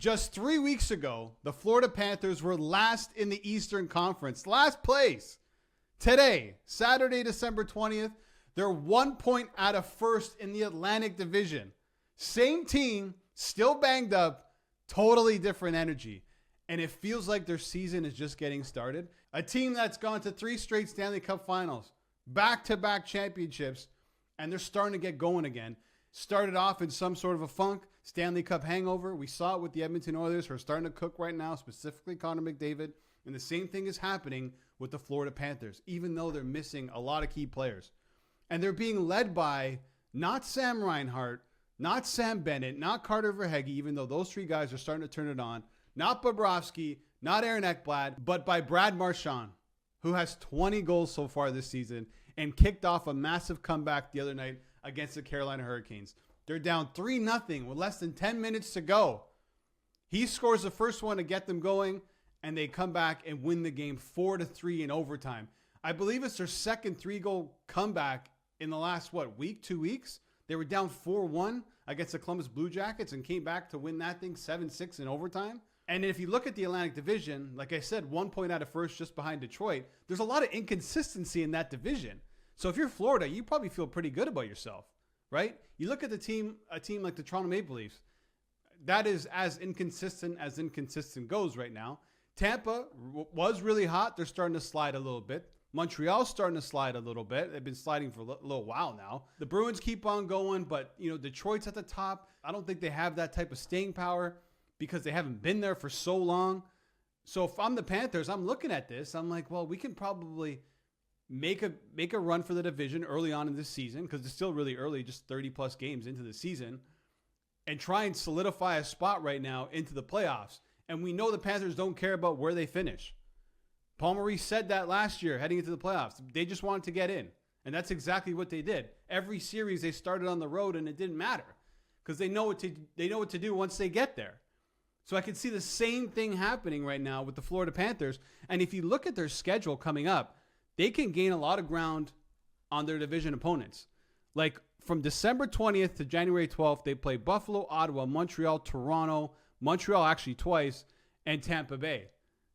Just 3 weeks ago, the Florida Panthers were last in the Eastern Conference, last place. Today, Saturday, December 20th, they're 1 point out of first in the Atlantic Division. Same team, still banged up, totally different energy. And it feels like their season is just getting started. A team that's gone to 3 straight Stanley Cup finals, back-to-back championships, and they're starting to get going again. Started off in some sort of a funk, Stanley Cup hangover. We saw it with the Edmonton Oilers, who are starting to cook right now, specifically Connor McDavid. And the same thing is happening with the Florida Panthers, even though they're missing a lot of key players. And they're being led by not Sam Reinhart, not Sam Bennett, not Carter Verhaeghe, even though those 3 guys are starting to turn it on, not Bobrovsky, not Aaron Ekblad, but by Brad Marchand, who has 20 goals so far this season and kicked off a massive comeback the other night against the Carolina Hurricanes. They're down 3-0 with less than 10 minutes to go. He scores the first one to get them going, and they come back and win the game 4-3 in overtime. I believe it's their second 3-goal comeback in the last, week, 2 weeks? They were down 4-1 against the Columbus Blue Jackets and came back to win that thing 7-6 in overtime. And if you look at the Atlantic Division, like I said, 1 point out of first just behind Detroit, there's a lot of inconsistency in that division. So if you're Florida, you probably feel pretty good about yourself, right? You look at a team like the Toronto Maple Leafs, that is as inconsistent goes right now. Tampa was really hot. They're starting to slide a little bit. Montreal's starting to slide a little bit. They've been sliding for a little while now. The Bruins keep on going, but Detroit's at the top. I don't think they have that type of staying power because they haven't been there for so long. So if I'm the Panthers, I'm looking at this. I'm like, well, we can probably make a run for the division early on in this season because it's still really early, just 30-plus games into the season, and try and solidify a spot right now into the playoffs. And we know the Panthers don't care about where they finish. Paul Maurice said that last year heading into the playoffs. They just wanted to get in, and that's exactly what they did. Every series they started on the road, and it didn't matter because they know what to do once they get there. So I can see the same thing happening right now with the Florida Panthers. And if you look at their schedule coming up, they can gain a lot of ground on their division opponents. Like from December 20th to January 12th, they play Buffalo, Ottawa, Montreal, Toronto, Montreal actually twice, and Tampa Bay.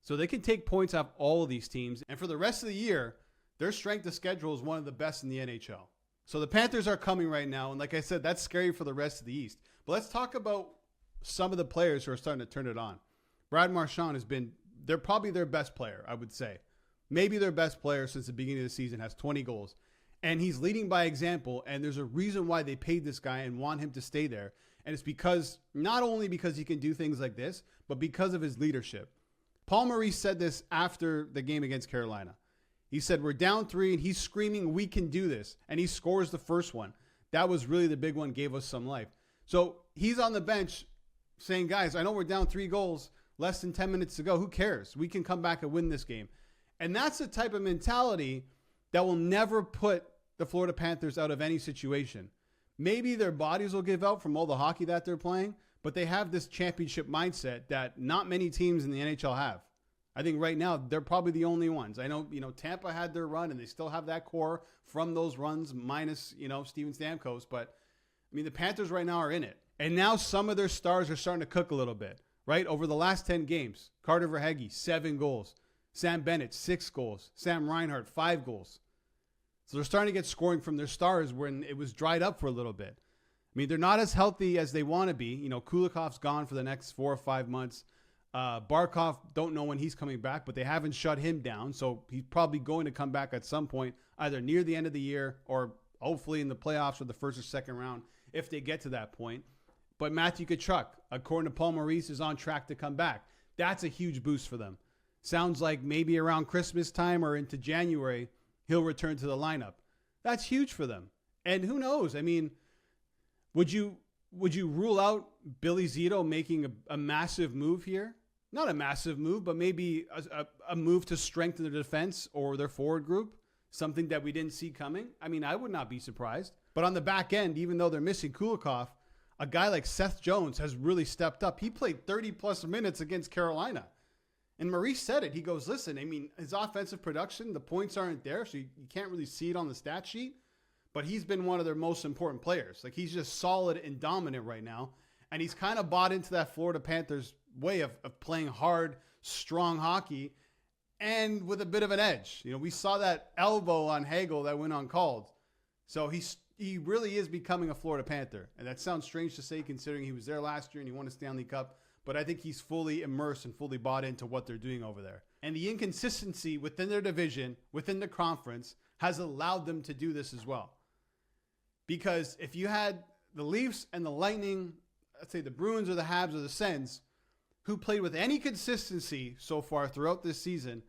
So they can take points off all of these teams. And for the rest of the year, their strength of schedule is one of the best in the NHL. So the Panthers are coming right now. And like I said, that's scary for the rest of the East. But let's talk about some of the players who are starting to turn it on. Brad Marchand they're probably their best player, I would say. Maybe their best player since the beginning of the season, has 20 goals. And he's leading by example, and there's a reason why they paid this guy and want him to stay there. And it's not only because he can do things like this, but because of his leadership. Paul Maurice said this after the game against Carolina. He said, we're down 3, and he's screaming, we can do this. And he scores the first one. That was really the big one, gave us some life. So he's on the bench saying, guys, I know we're down 3 goals, less than 10 minutes to go. Who cares? We can come back and win this game. And that's the type of mentality that will never put the Florida Panthers out of any situation. Maybe their bodies will give out from all the hockey that they're playing, but they have this championship mindset that not many teams in the NHL have. I think right now they're probably the only ones. I know, Tampa had their run and they still have that core from those runs minus, Steven Stamkos. But the Panthers right now are in it. And now some of their stars are starting to cook a little bit, right? Over the last 10 games, Carter Verhaeghe, 7 goals. Sam Bennett, 6 goals. Sam Reinhart, 5 goals. So they're starting to get scoring from their stars when it was dried up for a little bit. They're not as healthy as they want to be. Kulikov's gone for the next 4 or 5 months. Barkov, don't know when he's coming back, but they haven't shut him down. So he's probably going to come back at some point, either near the end of the year or hopefully in the playoffs or the first or second round if they get to that point. But Matthew Tkachuk, according to Paul Maurice, is on track to come back. That's a huge boost for them. Sounds like maybe around Christmas time or into January, he'll return to the lineup. That's huge for them. And who knows? Would you rule out Billy Zito making a massive move here? Not a massive move, but maybe a move to strengthen their defense or their forward group, something that we didn't see coming. I would not be surprised. But on the back end, even though they're missing Kulikov, a guy like Seth Jones has really stepped up. He played 30-plus minutes against Carolina. And Maurice said it. He goes, listen, his offensive production, the points aren't there, so you can't really see it on the stat sheet. But he's been one of their most important players. Like, he's just solid and dominant right now. And he's kind of bought into that Florida Panthers way of playing hard, strong hockey, and with a bit of an edge. You know, we saw that elbow on Hagel that went uncalled. So he really is becoming a Florida Panther. And that sounds strange to say considering he was there last year and he won a Stanley Cup. But I think he's fully immersed and fully bought into what they're doing over there. And the inconsistency within their division, within the conference, has allowed them to do this as well. Because if you had the Leafs and the Lightning, let's say the Bruins or the Habs or the Sens, who played with any consistency so far throughout this season,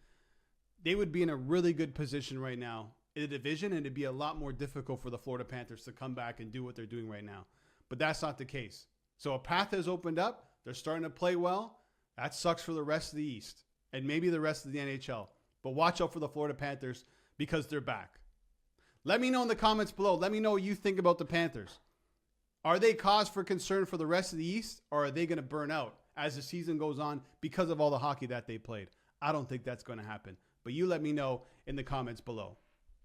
they would be in a really good position right now in the division, and it'd be a lot more difficult for the Florida Panthers to come back and do what they're doing right now. But that's not the case. So a path has opened up. They're starting to play well. That sucks for the rest of the East and maybe the rest of the NHL. But watch out for the Florida Panthers because they're back. Let me know in the comments below. Let me know what you think about the Panthers. Are they cause for concern for the rest of the East, or are they going to burn out as the season goes on because of all the hockey that they played? I don't think that's going to happen. But you let me know in the comments below.